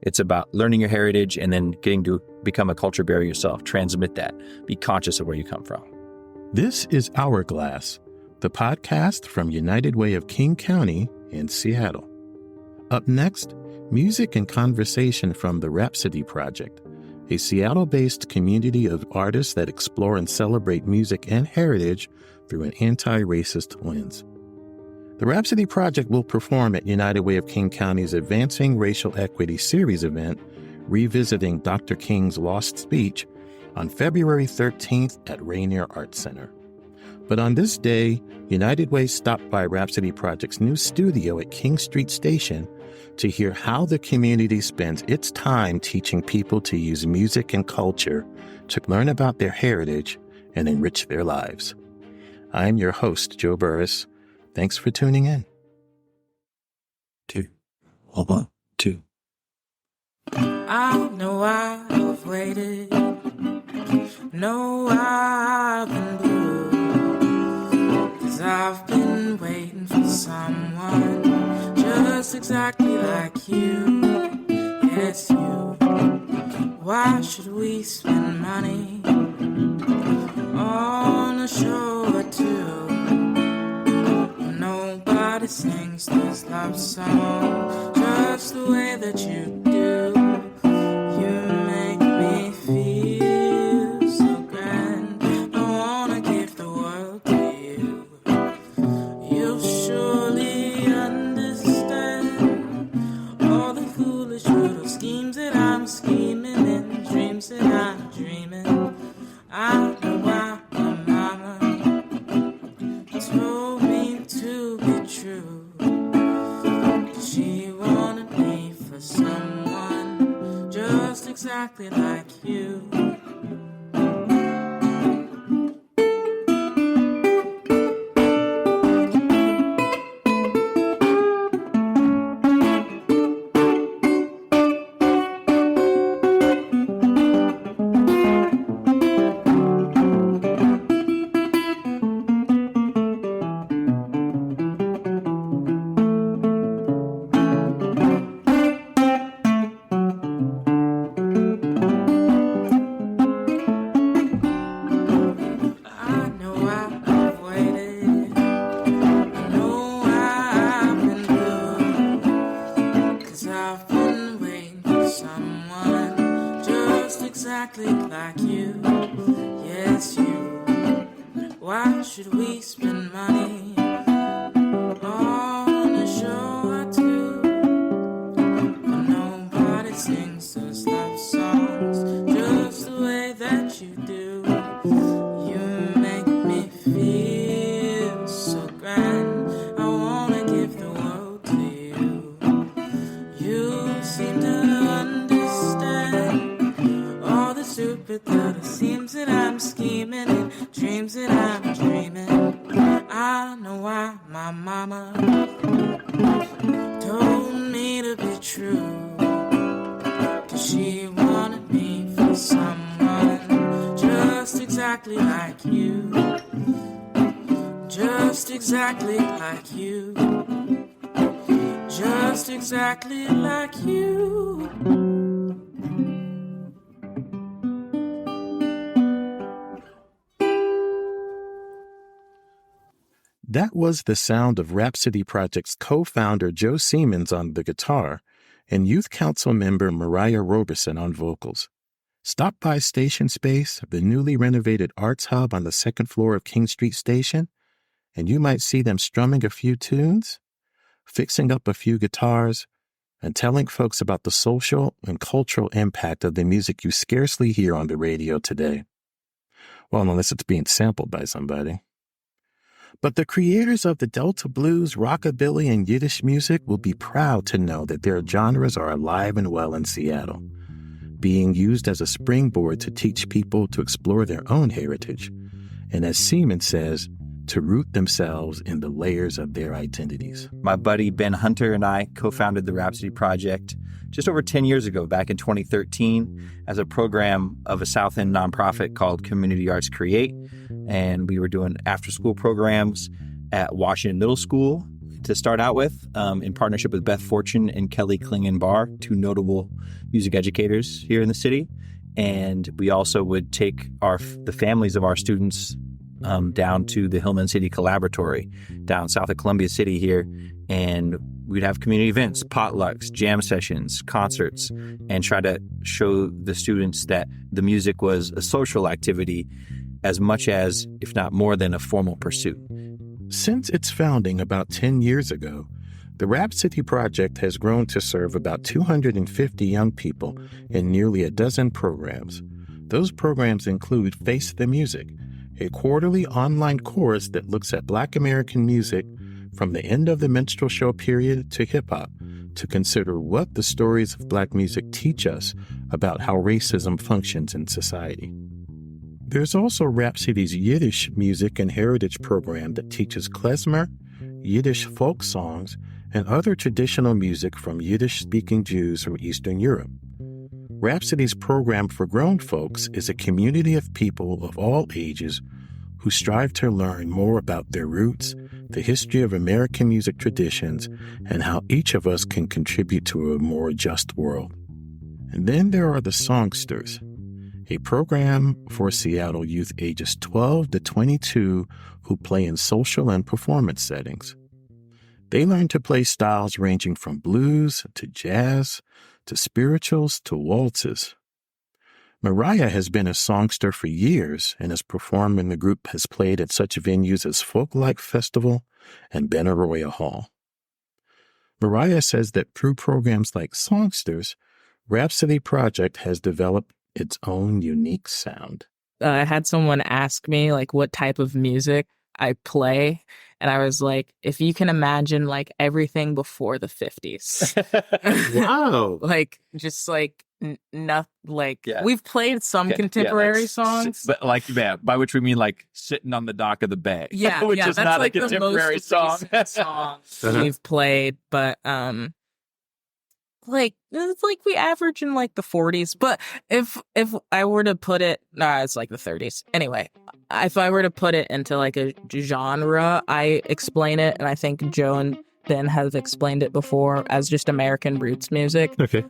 It's about learning your heritage and then getting to become a culture bearer yourself. Transmit that. Be conscious of where you come from. This is Hourglass, the podcast from United Way of King County in Seattle. Up next, music and conversation from the Rhapsody Project, a Seattle-based community of artists that explore and celebrate music and heritage through an anti-racist lens. The Rhapsody Project will perform at United Way of King County's Advancing Racial Equity Series event, revisiting Dr. King's lost speech, on February 13th at Rainier Arts Center. But on this day, United Way stopped by Rhapsody Project's new studio at King Street Station to hear how the community spends its time teaching people to use music and culture to learn about their heritage and enrich their lives. I'm your host, Joe Burris. Thanks for tuning in. 2. 1, 2. I know I've waited. No, I've been blue. 'Cause I've been waiting for someone just exactly like you. Yes, you. Why should we spend money on a show or two? Nobody sings this love song just the way that you do. You make me feel so grand. I wanna give the world to you. You'll surely understand all the foolish little schemes that I'm scheming and dreams that I'm dreaming. I know why my mama told me to be true. She wanted me for someone just exactly like you. Exactly like you. That was the sound of Rhapsody Project's co-founder Joe Siemens on the guitar and Youth Council member Mariah Roberson on vocals. Stop by Station Space, the newly renovated arts hub on the second floor of King Street Station, and you might see them strumming a few tunes, fixing up a few guitars, and telling folks about the social and cultural impact of the music you scarcely hear on the radio today. Well, unless it's being sampled by somebody. But the creators of the Delta blues, rockabilly, and Yiddish music will be proud to know that their genres are alive and well in Seattle, being used as a springboard to teach people to explore their own heritage, and as Seaman says, to root themselves in the layers of their identities. My buddy Ben Hunter and I co-founded the Rhapsody Project just over 10 years ago, back in 2013, as a program of a South End nonprofit called Community Arts Create. And we were doing after-school programs at Washington Middle School to start out with, in partnership with Beth Fortune and Kelly Klingon Barr, two notable music educators here in the city. And we also would take the families of our students down to the Hillman City Collaboratory down south of Columbia City here. And we'd have community events, potlucks, jam sessions, concerts, and try to show the students that the music was a social activity as much as, if not more than, a formal pursuit. Since its founding about 10 years ago, the Rhapsody Project has grown to serve about 250 young people in nearly a dozen programs. Those programs include Face the Music, a quarterly online course that looks at Black American music from the end of the minstrel show period to hip-hop to consider what the stories of Black music teach us about how racism functions in society. There's also Rhapsody's Yiddish Music and Heritage program that teaches klezmer, Yiddish folk songs, and other traditional music from Yiddish-speaking Jews from Eastern Europe. Rhapsody's program for grown folks is a community of people of all ages who strive to learn more about their roots, the history of American music traditions, and how each of us can contribute to a more just world. And then there are the Songsters, a program for Seattle youth ages 12 to 22 who play in social and performance settings. They learn to play styles ranging from blues to jazz to spirituals to waltzes. Mariah has been a songster for years and has performed when the group has played at such venues as Folklife Festival and Benaroya Hall. Mariah says that through programs like Songsters, Rhapsody Project has developed its own unique sound. I had someone ask me what type of music I play, and I was like, if you can imagine everything before the 50s. Wow. We've played some contemporary songs, but by which we mean sitting on the dock of the bay. Yeah, which is that's not a contemporary the most song. song we've played, but it's we average in the 40s. But if I were to put it, it's the 30s. Anyway, if I were to put it into a genre, I explain it, and I think Joe and Ben have explained it before as just American roots music. Okay.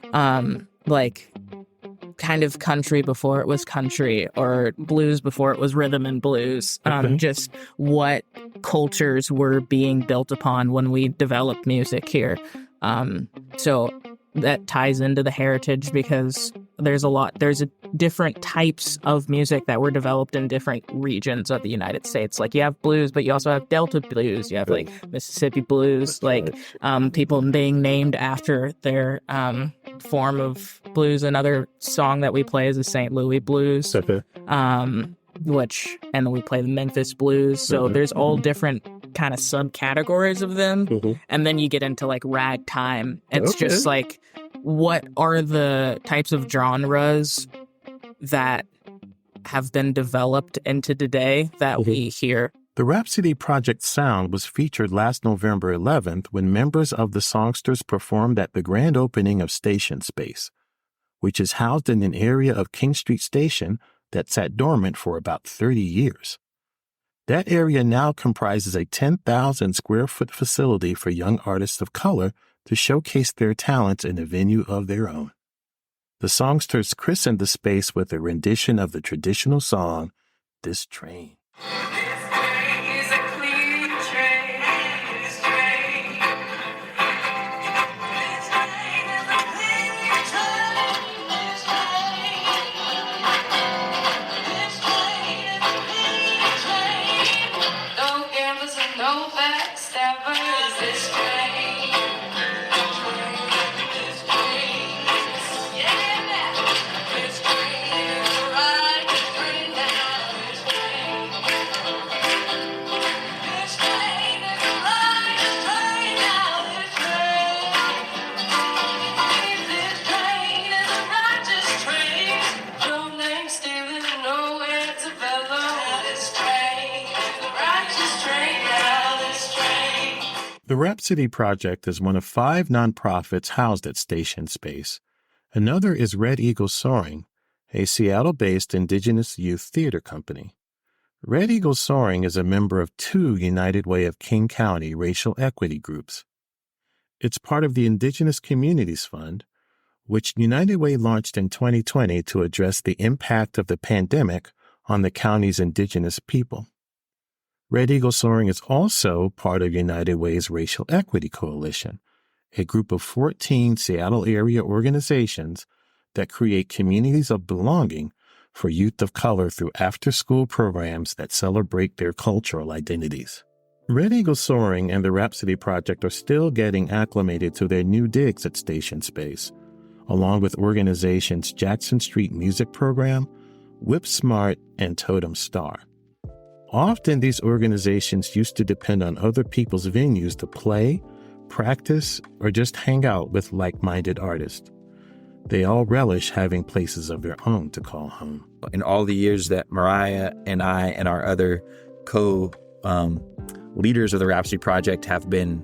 Kind of country before it was country, or blues before it was rhythm and blues. Just what cultures were being built upon when we developed music here. So that ties into the heritage because there's different types of music that were developed in different regions of the United States. You have blues, but you also have Delta blues. You have Mississippi blues, people being named after their form of blues. Another song that we play is the St. Louis blues, and then we play the Memphis blues. So there's all different kind of subcategories of them. And then you get into ragtime. It's just what are the types of genres that have been developed into today that we hear. The Rhapsody Project sound was featured last November 11th when members of the Songsters performed at the grand opening of Station Space, which is housed in an area of King Street Station that sat dormant for about 30 years. That area now comprises a 10,000 square foot facility for young artists of color to showcase their talents in a venue of their own. The Songsters christened the space with a rendition of the traditional song, This Train. The Rhapsody Project is one of 5 nonprofits housed at Station Space. Another is Red Eagle Soaring, a Seattle-based indigenous youth theater company. Red Eagle Soaring is a member of 2 United Way of King County racial equity groups. It's part of the Indigenous Communities Fund, which United Way launched in 2020 to address the impact of the pandemic on the county's indigenous people. Red Eagle Soaring is also part of United Way's Racial Equity Coalition, a group of 14 Seattle area organizations that create communities of belonging for youth of color through after-school programs that celebrate their cultural identities. Red Eagle Soaring and the Rhapsody Project are still getting acclimated to their new digs at Station Space, along with organizations Jackson Street Music Program, Whip Smart, and Totem Star. Often these organizations used to depend on other people's venues to play, practice, or just hang out with like-minded artists. They all relish having places of their own to call home. In all the years that Mariah and I and our other leaders of the Rhapsody Project have been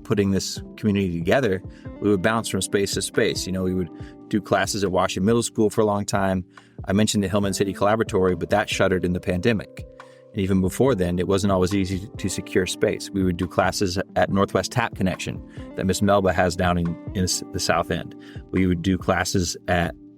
putting this community together, we would bounce from space to space. We would do classes at Washington Middle School for a long time. I mentioned the Hillman City Collaboratory, but that shuttered in the pandemic. And even before then, it wasn't always easy to secure space. We would do classes at Northwest Tap Connection that Miss Melba has down in the South End. We would do classes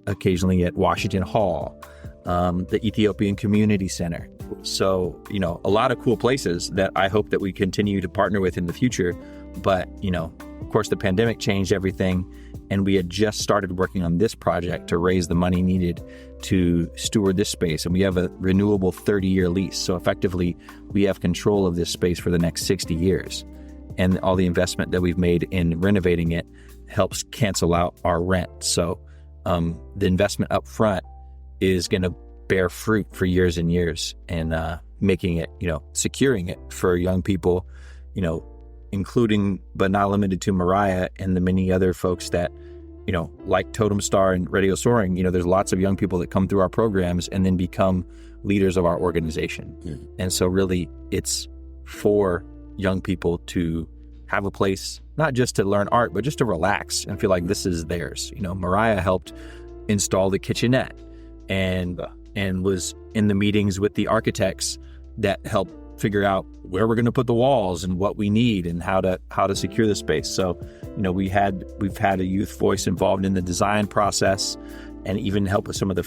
occasionally at Washington Hall, the Ethiopian Community Center. So, a lot of cool places that I hope that we continue to partner with in the future. But, of course, the pandemic changed everything. And we had just started working on this project to raise the money needed to steward this space. And we have a renewable 30-year lease. So effectively, we have control of this space for the next 60 years. And all the investment that we've made in renovating it helps cancel out our rent. So the investment up front is going to bear fruit for years and years, and making it, securing it for young people, including but not limited to Mariah and the many other folks that, like Totem Star and Radio Soaring. There's lots of young people that come through our programs and then become leaders of our organization. Mm-hmm. And so really it's for young people to have a place, not just to learn art, but just to relax and feel like this is theirs. Mariah helped install the kitchenette and was in the meetings with the architects that helped figure out where we're going to put the walls and what we need and how to secure the space. So, we've had a youth voice involved in the design process and even help with some of the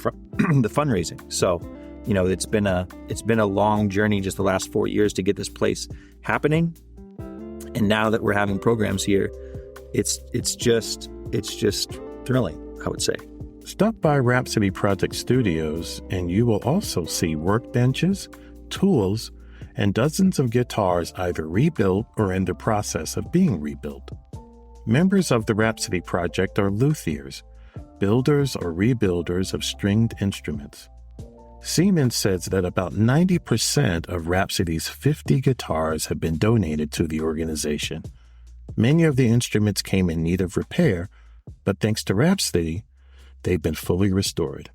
the fundraising. So, it's been a long journey, just the last 4 years to get this place happening. And now that we're having programs here, it's just thrilling, I would say. Stop by Rhapsody Project Studios and you will also see workbenches, tools, and dozens of guitars either rebuilt or in the process of being rebuilt. Members of the Rhapsody Project are luthiers, builders or rebuilders of stringed instruments. Siemens says that about 90% of Rhapsody's 50 guitars have been donated to the organization. Many of the instruments came in need of repair, but thanks to Rhapsody, they've been fully restored.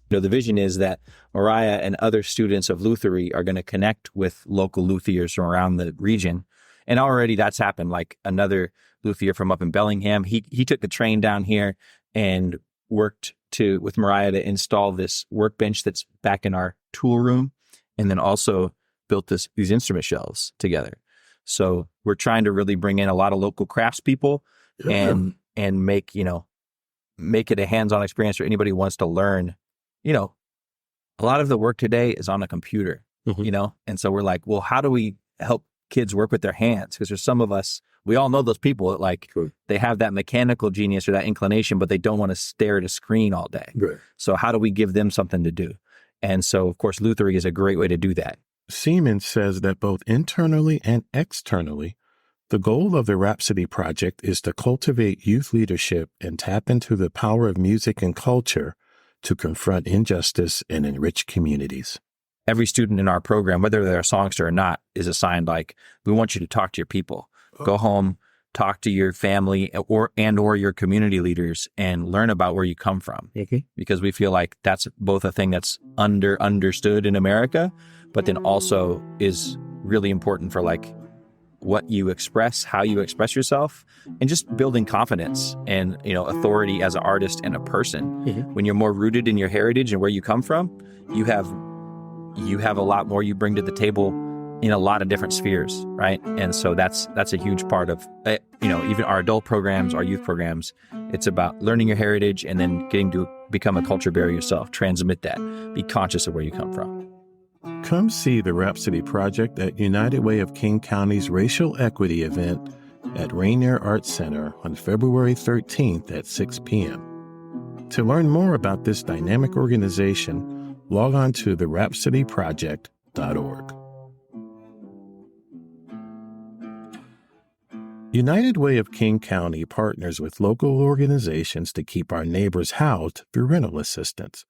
The vision is that Mariah and other students of luthiery are going to connect with local luthiers from around the region. And already that's happened. Like another luthier from up in Bellingham, he took the train down here and worked with Mariah to install this workbench that's back in our tool room, and then also built these instrument shelves together. So we're trying to really bring in a lot of local craftspeople and make it a hands-on experience for anybody who wants to learn. A lot of the work today is on a computer, and so we're like, well, how do we help kids work with their hands? Because there's some of us, we all know those people that they have that mechanical genius or that inclination, but they don't want to stare at a screen all day. Right. So how do we give them something to do? And so, of course, luthiery is a great way to do that. Siemens says that both internally and externally, the goal of the Rhapsody Project is to cultivate youth leadership and tap into the power of music and culture to confront injustice and enrich communities. Every student in our program, whether they're a songster or not, is assigned, we want you to talk to your people. Go home, talk to your family or your community leaders and learn about where you come from. Okay. Because we feel like that's both a thing that's understood in America, but then also is really important for what you express, how you express yourself, and just building confidence and, authority as an artist and a person. Mm-hmm. When you're more rooted in your heritage and where you come from, you have you have a lot more you bring to the table in a lot of different spheres, right? And so that's a huge part of, even our adult programs, our youth programs. It's about learning your heritage and then getting to become a culture bearer yourself, transmit that, be conscious of where you come from. Come see the Rhapsody Project at United Way of King County's Racial Equity event at Rainier Arts Center on February 13th at 6 p.m. To learn more about this dynamic organization, log on to therhapsodyproject.org. United Way of King County partners with local organizations to keep our neighbors housed through rental assistance.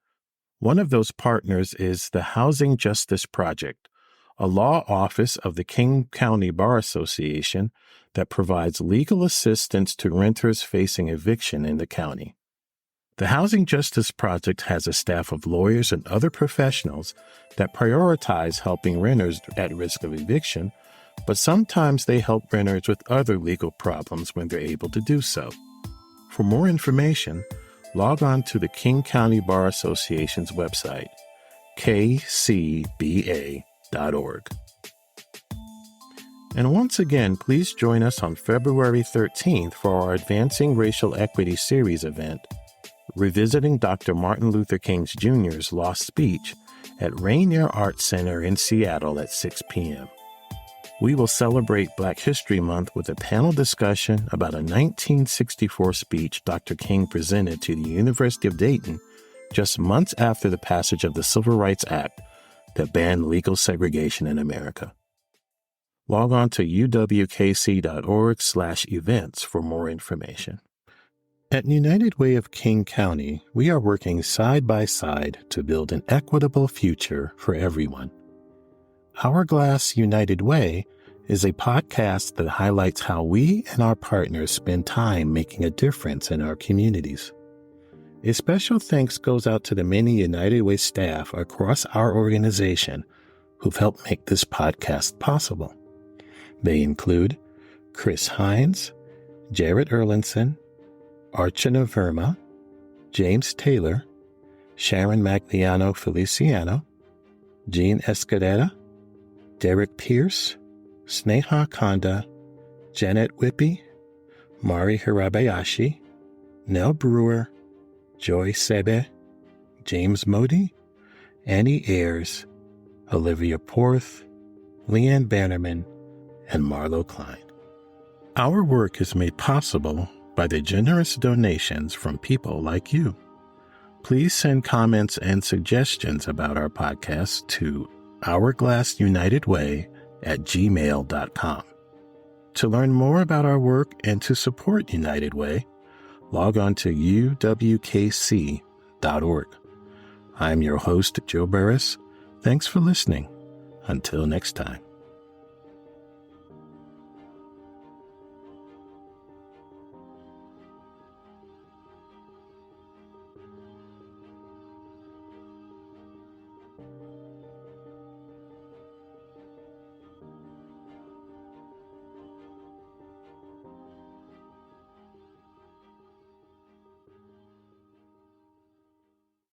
One of those partners is the Housing Justice Project, a law office of the King County Bar Association that provides legal assistance to renters facing eviction in the county. The Housing Justice Project has a staff of lawyers and other professionals that prioritize helping renters at risk of eviction, but sometimes they help renters with other legal problems when they're able to do so. For more information, log on to the King County Bar Association's website, kcba.org. And once again, please join us on February 13th for our Advancing Racial Equity Series event, revisiting Dr. Martin Luther King Jr.'s lost speech at Rainier Arts Center in Seattle at 6 p.m. We will celebrate Black History Month with a panel discussion about a 1964 speech Dr. King presented to the University of Dayton just months after the passage of the Civil Rights Act that banned legal segregation in America. Log on to uwkc.org/events for more information. At United Way of King County, we are working side by side to build an equitable future for everyone. Hourglass United Way is a podcast that highlights how we and our partners spend time making a difference in our communities. A special thanks goes out to the many United Way staff across our organization who've helped make this podcast possible. They include Chris Hines, Jared Erlinson, Archana Verma, James Taylor, Sharon Magliano Feliciano, Jean Escudeta, Derek Pierce, Sneha Kanda, Janet Whippy, Mari Hirabayashi, Nell Brewer, Joy Sebe, James Modi, Annie Ayers, Olivia Porth, Leanne Bannerman, and Marlo Klein. Our work is made possible by the generous donations from people like you. Please send comments and suggestions about our podcast to hourglassunitedway@gmail.com. To learn more about our work and to support United Way, log on to uwkc.org. I'm your host, Joe Burris. Thanks for listening. Until next time.